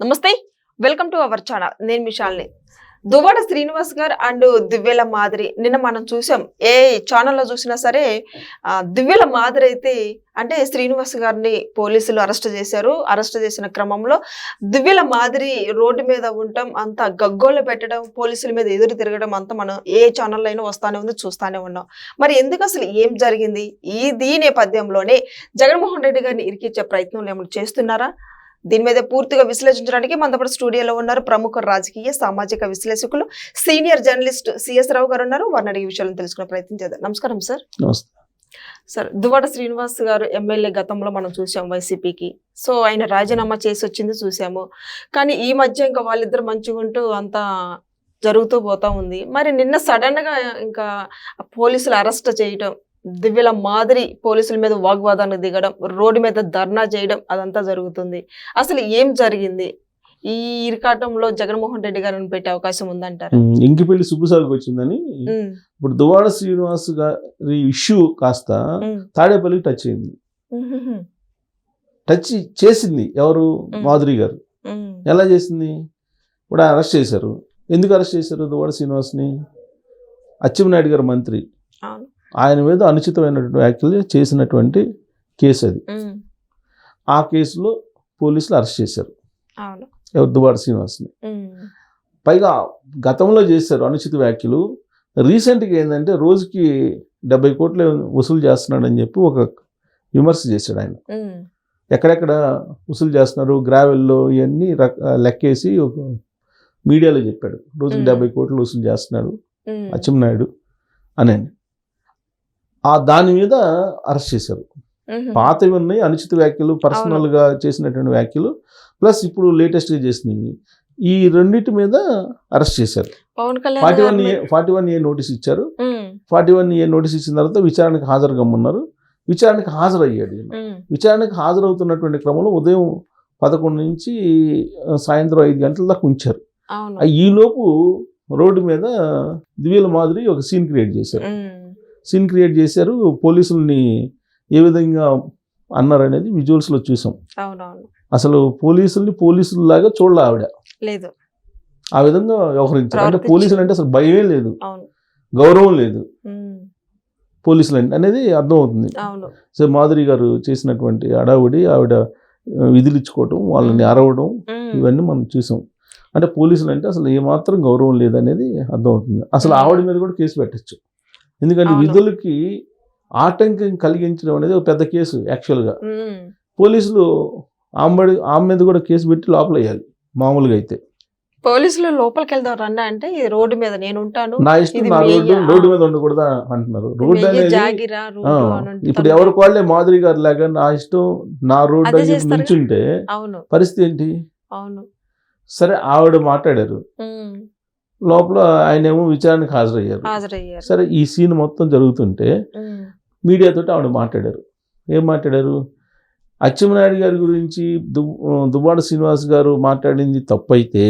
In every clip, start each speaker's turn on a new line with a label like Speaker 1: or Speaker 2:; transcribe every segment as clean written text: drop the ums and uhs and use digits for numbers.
Speaker 1: నమస్తే, welcome to our channel. నేను మీ శాలిని. దువ్వాడ శ్రీనివాస్ గారు అండ్ దివ్యల మాదిరి నిన్న మనం చూసాం. ఏ ఛానల్లో చూసినా సరే దివ్యల మాదిరి అయితే అంటే శ్రీనివాస్ గారిని పోలీసులు అరెస్ట్ చేశారు. అరెస్ట్ చేసిన క్రమంలో దివ్యల మాదిరి రోడ్డు మీద ఉండటం, అంత గగ్గోలు పెట్టడం, పోలీసుల మీద ఎదురు తిరగడం అంతా మనం ఏ ఛానల్లో అయినా వస్తానే ఉంది, చూస్తానే ఉన్నాం. మరి ఎందుకు అసలు ఏం జరిగింది? ఈ నేపథ్యంలోనే జగన్మోహన్ రెడ్డి గారిని ఇరికించే ప్రయత్నం ఏమైనా చేస్తున్నారా? దీని మీద పూర్తిగా విశ్లేషించడానికి మనతో పాటు స్టూడియోలో ఉన్నారు ప్రముఖ రాజకీయ సామాజిక విశ్లేషకులు సీనియర్ జర్నలిస్ట్ సిఎస్ రావు గారు ఉన్నారు. వారిని అడిగే విషయాలను తెలుసుకునే ప్రయత్నం చేద్దాం. నమస్కారం సార్. సార్, దువ్వాడ శ్రీనివాస్ గారు ఎమ్మెల్యే గతంలో మనం చూసాం వైసీపీకి. సో ఆయన రాజీనామా చేసి వచ్చింది చూసాము. కానీ ఈ మధ్య ఇంకా వాళ్ళిద్దరు మంచిగా ఉంటూ అంతా జరుగుతూ పోతా ఉంది. మరి నిన్న సడన్ గా ఇంకా పోలీసులు అరెస్ట్ చేయటం, దివ్యల మాదిరి పోలీసుల మీద వాగ్వాదానికి దిగడం, రోడ్డు మీద ధర్నా చేయడం అదంతా జరుగుతుంది. అసలు ఏం జరిగింది? ఈ ఇరకాటంలో జగన్మోహన్ రెడ్డి గారిని పెట్టే అవకాశం ఉందంటారు?
Speaker 2: ఇంకిపల్లి సుబ్బుసాగుకి వచ్చిందని ఇప్పుడు దువ్వాడ శ్రీనివాస్ గారి ఇష్యూ కాస్త తాడేపల్లికి టచ్ అయింది. టచ్ చేసింది ఎవరు? మాధురి గారు. ఎలా చేసింది? ఇప్పుడు అరెస్ట్ చేశారు. ఎందుకు అరెస్ట్ చేశారు దువ్వాడ శ్రీనివాస్ని? అచ్చెన్నాయుడు గారు మంత్రి, ఆయన మీద అనుచితమైనటువంటి వ్యాఖ్యలు చేసినటువంటి కేసు అది. ఆ కేసులో పోలీసులు అరెస్ట్ చేశారు ఎవరు? దువ్వాడ శ్రీనివాస్ని. పైగా గతంలో చేశారు అనుచిత వ్యాఖ్యలు. రీసెంట్గా ఏంటంటే రోజుకి 70 కోట్లు వసూలు చేస్తున్నాడని చెప్పి ఒక విమర్శ చేశాడు ఆయన. ఎక్కడెక్కడ వసూలు చేస్తున్నారు, గ్రావెల్లో ఇవన్నీ లెక్కేసి ఒక మీడియాలో చెప్పాడు. రోజుకి 70 కోట్లు వసూలు చేస్తున్నాడు అచ్చెన్నాయుడు అని. దాని మీద అరెస్ట్ చేశారు. పాతవి ఉన్నాయి అనుచిత వ్యాఖ్యలు, పర్సనల్గా చేసినటువంటి వ్యాఖ్యలు, ప్లస్ ఇప్పుడు లేటెస్ట్గా చేసినవి. ఈ రెండింటి మీద అరెస్ట్ చేశారు. 41A నోటీస్ ఇచ్చారు. 41A నోటీస్ ఇచ్చిన తర్వాత విచారణకు హాజరు కమ్మన్నారు. విచారణకు హాజరయ్యాడు. విచారణకు హాజరవుతున్నటువంటి క్రమంలో ఉదయం 11 నుంచి సాయంత్రం 5 గంటల దాకా ఉంచారు. ఈలోపు రోడ్డు మీద దివ్యల మాదిరి ఒక సీన్ క్రియేట్ చేశారు. పోలీసుల్ని ఏ విధంగా అన్నారనేది విజువల్స్లో చూసాం. అసలు పోలీసుల్లాగా చూడలే ఆవిడ. ఆ విధంగా వ్యవహరించారు. అంటే పోలీసులు అంటే అసలు భయమే లేదు, గౌరవం లేదు పోలీసులు అనేది అర్థమవుతుంది. సో మాధురి గారు చేసినటువంటి అడావుడి, ఆవిడ విధులిచ్చుకోవటం, వాళ్ళని అరవడం, ఇవన్నీ మనం చూసాం. అంటే పోలీసులు అంటే అసలు ఏమాత్రం గౌరవం లేదనేది అర్థమవుతుంది. అసలు ఆవిడ మీద కూడా కేసు పెట్టచ్చు. ఎందుకంటే విధులకి ఆటంకం కలిగించడం అనేది ఒక పెద్ద కేసు. యాక్చువల్గా పోలీసులు ఆమె మీద కూడా కేసు పెట్టి లోపల వేయాలి. మామూలుగా అయితే
Speaker 1: పోలీసులు లోపలికి వెళ్దాం రండి అంటే రోడ్డు మీద నేను ఉంటాను,
Speaker 2: నా ఇష్టం, నా రోడ్డు మీద ఉండకూడదా అంటున్నారు. రోడ్డు అనేది ఇప్పుడు ఎవరికి వాళ్ళే మాధురి గారు లాగా నా ఇష్టం నా రోడ్డు అని చెప్పి నుంచుంటే పరిస్థితి ఏంటి? సరే, ఆవిడ మాట్లాడారు. లోపల ఆయనేమో విచారణకు హాజరయ్యారు. సరే, ఈ సీన్ మొత్తం జరుగుతుంటే మీడియాతో ఆవిడ మాట్లాడారు. ఏం మాట్లాడారు? అచ్చెన్నాయుడు గారి గురించి దువ్వాడ శ్రీనివాస్ గారు మాట్లాడింది తప్పైతే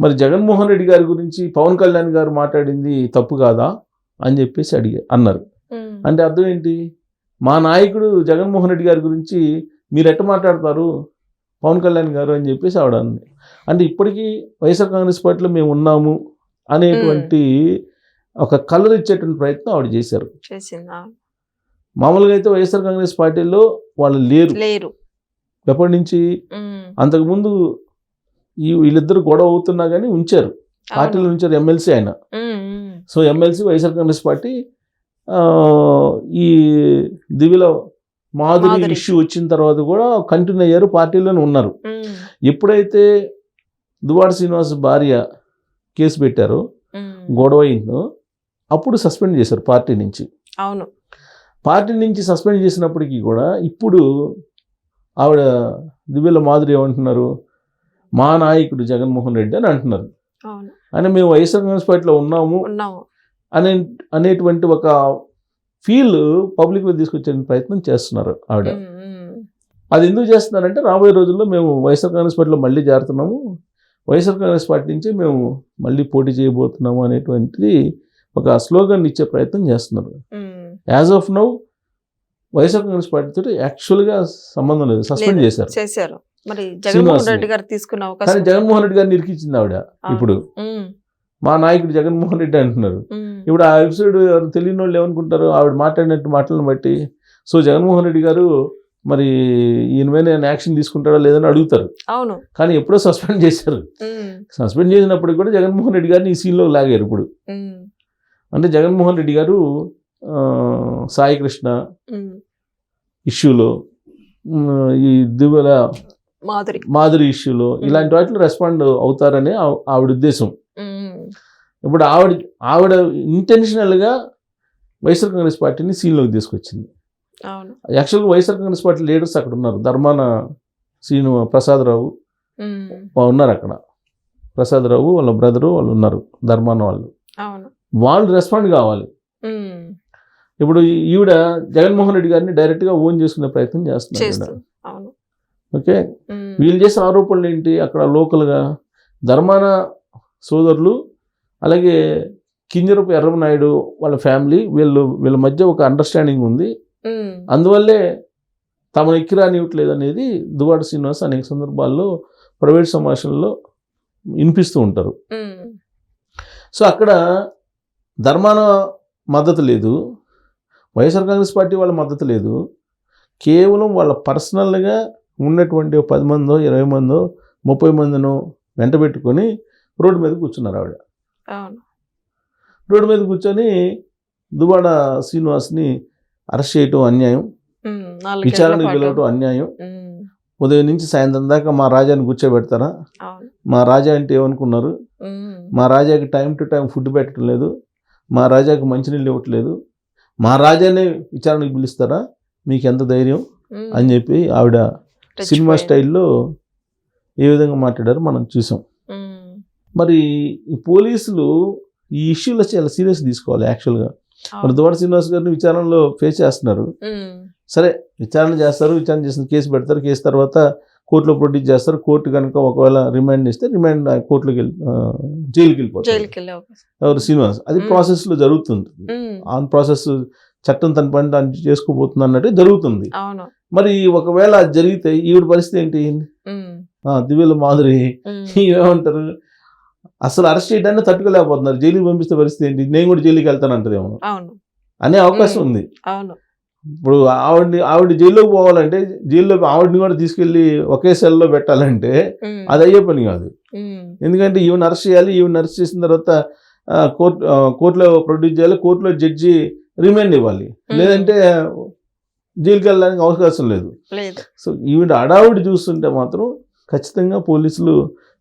Speaker 2: మరి జగన్మోహన్ రెడ్డి గారి గురించి పవన్ కళ్యాణ్ గారు మాట్లాడింది తప్పు కాదా అని చెప్పేసి అన్నారు. అంటే అర్థం ఏంటి? మా నాయకుడు జగన్మోహన్ రెడ్డి గారి గురించి మీరు ఎట్ట మాట్లాడతారు పవన్ కళ్యాణ్ గారు అని చెప్పేసి ఆవిడ అంది. అంటే ఇప్పటికీ వైఎస్ఆర్ కాంగ్రెస్ పార్టీలో మేము ఉన్నాము అనేటువంటి ఒక కలర్ ఇచ్చేటువంటి ప్రయత్నం ఆవిడ చేశారు. మామూలుగా అయితే వైఎస్ఆర్ కాంగ్రెస్ పార్టీలో వాళ్ళు లేరు. ఎప్పటి నుంచి? అంతకుముందు వీళ్ళిద్దరు గొడవ అవుతున్నా కానీ ఉంచారు, పార్టీలో ఉంచారు. ఎమ్మెల్సీ ఆయన. So MLC YSR Congress party. ఈ దివ్యల మాధురి ఇష్యూ వచ్చిన తర్వాత కూడా కంటిన్యూ అయ్యారు, పార్టీలోనే ఉన్నారు. ఎప్పుడైతే దువ్వాడ శ్రీనివాస్ భార్య కేసు పెట్టారో, గొడవ అయిందో, అప్పుడు సస్పెండ్ చేశారు పార్టీ నుంచి. పార్టీ నుంచి సస్పెండ్ చేసినప్పటికీ కూడా ఇప్పుడు ఆవిడ దివ్యల మాధురి ఏమంటున్నారు? మా నాయకుడు జగన్మోహన్ రెడ్డి అని అంటున్నారు. అంటే మేము వైఎస్ఆర్ కాంగ్రెస్ పార్టీలో ఉన్నాము అనేటువంటి ఒక ఫీల్ పబ్లిక్లో తీసుకొచ్చే ప్రయత్నం చేస్తున్నారు ఆవిడ. అది ఎందుకు చేస్తున్నారంటే రాబోయే రోజుల్లో మేము వైఎస్ఆర్ కాంగ్రెస్ పార్టీలో మళ్ళీ చేరుతున్నాము, వైఎస్ఆర్ కాంగ్రెస్ పార్టీ నుంచే మేము మళ్ళీ పోటీ చేయబోతున్నాము అనేటువంటిది ఒక స్లోగన్ ఇచ్చే ప్రయత్నం చేస్తున్నారు. As of now YSR Congress పార్టీతో యాక్చువల్గా సంబంధం లేదు, సస్పెండ్ చేశారు.
Speaker 1: మరి జగన్మోహన్
Speaker 2: శ్రీనివాస్ని.
Speaker 1: రెడ్డి గారు తీసుకున్న
Speaker 2: కానీ
Speaker 1: అవకాశం.
Speaker 2: జగన్మోహన్ రెడ్డి గారిని ఇరికించింది ఆవిడ. ఇప్పుడు
Speaker 1: ఉమ్,
Speaker 2: మా నాయకుడు జగన్మోహన్ రెడ్డి అంటున్నారు.
Speaker 1: ఉమ్,
Speaker 2: ఇప్పుడు ఆ ఎపిసోడ్ తెలియని వాళ్ళు ఏమనుకుంటారు, ఆవిడ మాట్లాడినట్టు మాటలను బట్టి. సో జగన్మోహన్ రెడ్డి గారు మరి ఈయన మీద యాక్షన్ తీసుకుంటాడా లేదని అడుగుతారు.
Speaker 1: అవును.
Speaker 2: కానీ ఎప్పుడో సస్పెండ్ చేశారు.
Speaker 1: ఉమ్,
Speaker 2: సస్పెండ్ చేసినప్పుడు కూడా జగన్మోహన్ రెడ్డి గారిని ఈ సీన్లో లాగారు. ఇప్పుడు
Speaker 1: ఉమ్,
Speaker 2: అంటే జగన్మోహన్ రెడ్డి గారు సాయి కృష్ణ
Speaker 1: ఉమ్,
Speaker 2: ఇష్యూలో, ఈ దివ్యల మాధురి ఇష్యూలో ఇలాంటి వాటిలో రెస్పాండ్ అవుతారని ఆవిడ ఉద్దేశం.
Speaker 1: ఉమ్,
Speaker 2: ఇప్పుడు ఆవిడ ఇంటెన్షనల్గా వైఎస్ఆర్ కాంగ్రెస్ పార్టీని సీన్లోకి తీసుకొచ్చింది.
Speaker 1: అవును.
Speaker 2: యాక్చువల్గా వైఎస్ఆర్ కాంగ్రెస్ పార్టీ లీడర్స్ అక్కడ ఉన్నారు. ధర్మాన ప్రసాదరావు
Speaker 1: ఉమ్,
Speaker 2: ఉన్నారు అక్కడ. ప్రసాదరావు వాళ్ళ బ్రదరు వాళ్ళు ఉన్నారు, ధర్మాన వాళ్ళు.
Speaker 1: అవును.
Speaker 2: వాళ్ళు రెస్పాండ్ కావాలి.
Speaker 1: ఉమ్,
Speaker 2: ఇప్పుడు ఈవిడ జగన్మోహన్ రెడ్డి గారిని డైరెక్ట్గా ఓన్ చేసుకునే ప్రయత్నం చేస్తున్నారు.
Speaker 1: చేస్తుంది. అవును.
Speaker 2: ఓకే,
Speaker 1: ఉమ్,
Speaker 2: వీళ్ళు చేసిన ఆరోపణలు ఏంటి? అక్కడ లోకల్గా ధర్మాన సోదరులు, అలాగే కింజరపు ఎర్రమనాయుడు వాళ్ళ ఫ్యామిలీ, వీళ్ళ మధ్య ఒక అండర్స్టాండింగ్ ఉంది.
Speaker 1: ఉమ్,
Speaker 2: అందువల్లే తమను ఎక్కిరానివ్వట్లేదు అనేది దువ్వాడ శ్రీనివాస్ అనేక సందర్భాల్లో ప్రైవేట్ సమావేశంలో వినిపిస్తూ ఉంటారు.
Speaker 1: ఉమ్,
Speaker 2: సో అక్కడ ధర్మాన మద్దతు లేదు, వైఎస్ఆర్ కాంగ్రెస్ పార్టీ వాళ్ళ మద్దతు లేదు. కేవలం వాళ్ళ పర్సనల్గా ఉన్నటువంటి 10 మందో 20 మందో 30 మందినో వెంట పెట్టుకొని రోడ్డు మీద కూర్చున్నారు ఆవిడ.
Speaker 1: అవును.
Speaker 2: రోడ్డు మీద కూర్చొని దువ్వాడ శ్రీనివాస్ని అరెస్ట్ చేయటం అన్యాయం,
Speaker 1: ఉమ్, 4
Speaker 2: విచారణకు
Speaker 1: గంటల పాటు.
Speaker 2: పిలవటం అన్యాయం.
Speaker 1: ఉమ్,
Speaker 2: ఉదయం నుంచి సాయంత్రం దాకా మా రాజాని కూర్చోబెడతారా?
Speaker 1: అవును.
Speaker 2: మా రాజా అంటే ఏమనుకున్నారు?
Speaker 1: ఉమ్,
Speaker 2: మా రాజాకి టైం టు టైం ఫుడ్ పెట్టడం లేదు, మా రాజాకి మంచినీళ్ళు ఇవ్వట్లేదు, మా రాజానే విచారణకు పిలుస్తారా? మీకు ఎంత ధైర్యం
Speaker 1: ఉమ్,
Speaker 2: అని చెప్పి ఆవిడ సినిమా
Speaker 1: రెచ్చిపోయింది.
Speaker 2: స్టైల్లో ఏ విధంగా మాట్లాడారో మనం చూసాం.
Speaker 1: ఉమ్,
Speaker 2: మరి ఈ పోలీసులు ఈ ఇష్యూలో చాలా సీరియస్ తీసుకోవాలి. యాక్చువల్గా మరి
Speaker 1: అవును.
Speaker 2: దువ్వాడ శ్రీనివాస్ గారిని విచారణలో ఫేస్ చేస్తున్నారు.
Speaker 1: ఉమ్,
Speaker 2: సరే, విచారణ చేస్తారు, విచారణ చేసిన కేసు పెడతారు, కేసు తర్వాత కోర్టులో ప్రొడ్యూస్ చేస్తారు. కోర్టు కనుక ఒకవేళ రిమాండ్ ఇస్తే రిమాండ్ కోర్టులోకి జైలుకి వెళ్ళిపోతారు.
Speaker 1: జైలుకి వెళ్ళే అవకాశం.
Speaker 2: ఎవరు? శ్రీనివాస్. అది ప్రాసెస్లో జరుగుతుంది.
Speaker 1: ఉమ్,
Speaker 2: ఆన్ ప్రాసెస్, చట్టం తన పని తాను చేసుకోబోతుంది అన్నట్టు జరుగుతుంది.
Speaker 1: అవును.
Speaker 2: మరి ఒకవేళ అది జరిగితే ఈవిడ పరిస్థితి ఏంటి?
Speaker 1: ఉమ్,
Speaker 2: దివ్యల మాధురి
Speaker 1: ఉమ్,
Speaker 2: ఏమంటారు? అసలు అరెస్ట్ చేయడాన్ని తట్టుకోలేకపోతున్నారు. జైలుకి పంపిస్తే పరిస్థితి ఏంటి? నేను కూడా జైలుకి వెళ్తానంటదేమో
Speaker 1: అవును.
Speaker 2: అనే అవకాశం ఉంది.
Speaker 1: అవును.
Speaker 2: ఇప్పుడు ఆవిడ జైల్లోకి పోవాలంటే, జైల్లో ఆవిడని కూడా తీసుకెళ్ళి ఒకే సెల్లో పెట్టాలంటే
Speaker 1: ఉమ్,
Speaker 2: అది అయ్యే పని కాదు.
Speaker 1: ఉమ్,
Speaker 2: ఎందుకంటే ఈవెన్ అరెస్ట్ చేయాలి, ఈవెన్ అరెస్ట్ చేసిన తర్వాత కోర్టులో ప్రొడ్యూస్ చేయాలి, కోర్టులో జడ్జి రిమాండ్ ఇవ్వాలి, లేదంటే జైలుకి వెళ్ళడానికి అవకాశం లేదు.
Speaker 1: లేదు.
Speaker 2: సో ఈవిడ అడావుడి చూస్తుంటే మాత్రం ఖచ్చితంగా పోలీసులు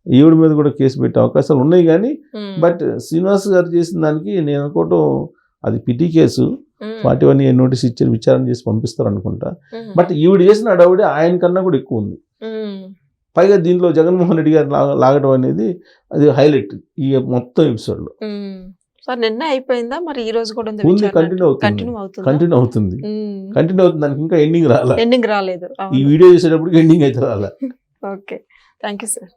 Speaker 2: ఈవిడ మీద కూడా కేసు పెట్టే అవకాశాలు ఉన్నాయి. కానీ
Speaker 1: ఉమ్,
Speaker 2: బట్ శ్రీనివాస్ గారు చేసిన దానికి నేను అనుకోవటం అది పిటి కేసు.
Speaker 1: ఉమ్,
Speaker 2: 41A నోటీస్ ఇచ్చి విచారణ చేసి పంపిస్తారు అనుకుంటా.
Speaker 1: ఉమ్,
Speaker 2: బట్ ఈవిడ చేసిన అడావుడి ఆయన కన్నా కూడా ఎక్కువ ఉంది.
Speaker 1: ఉమ్,
Speaker 2: పైగా దీంట్లో జగన్మోహన్ రెడ్డి గారు లాగడం అనేది అది హైలైట్ ఈ మొత్తం ఎపిసోడ్లో.
Speaker 1: ఉమ్. సార్ నిన్న అయిపోయిందా? మరి ఈ రోజు కూడా
Speaker 2: ఉంది, కంటిన్యూ అవుతుంది.
Speaker 1: కంటిన్యూ అవుతుంది.
Speaker 2: కంటిన్యూ అవుతుంది. దానికి ఇంకా ఎండింగ్ రాలా.
Speaker 1: ఎండింగ్ రాలేదు.
Speaker 2: ఈ వీడియో చేసేటప్పుడు ఎండింగ్ అయితే రాలా.
Speaker 1: Okay, thank you sir.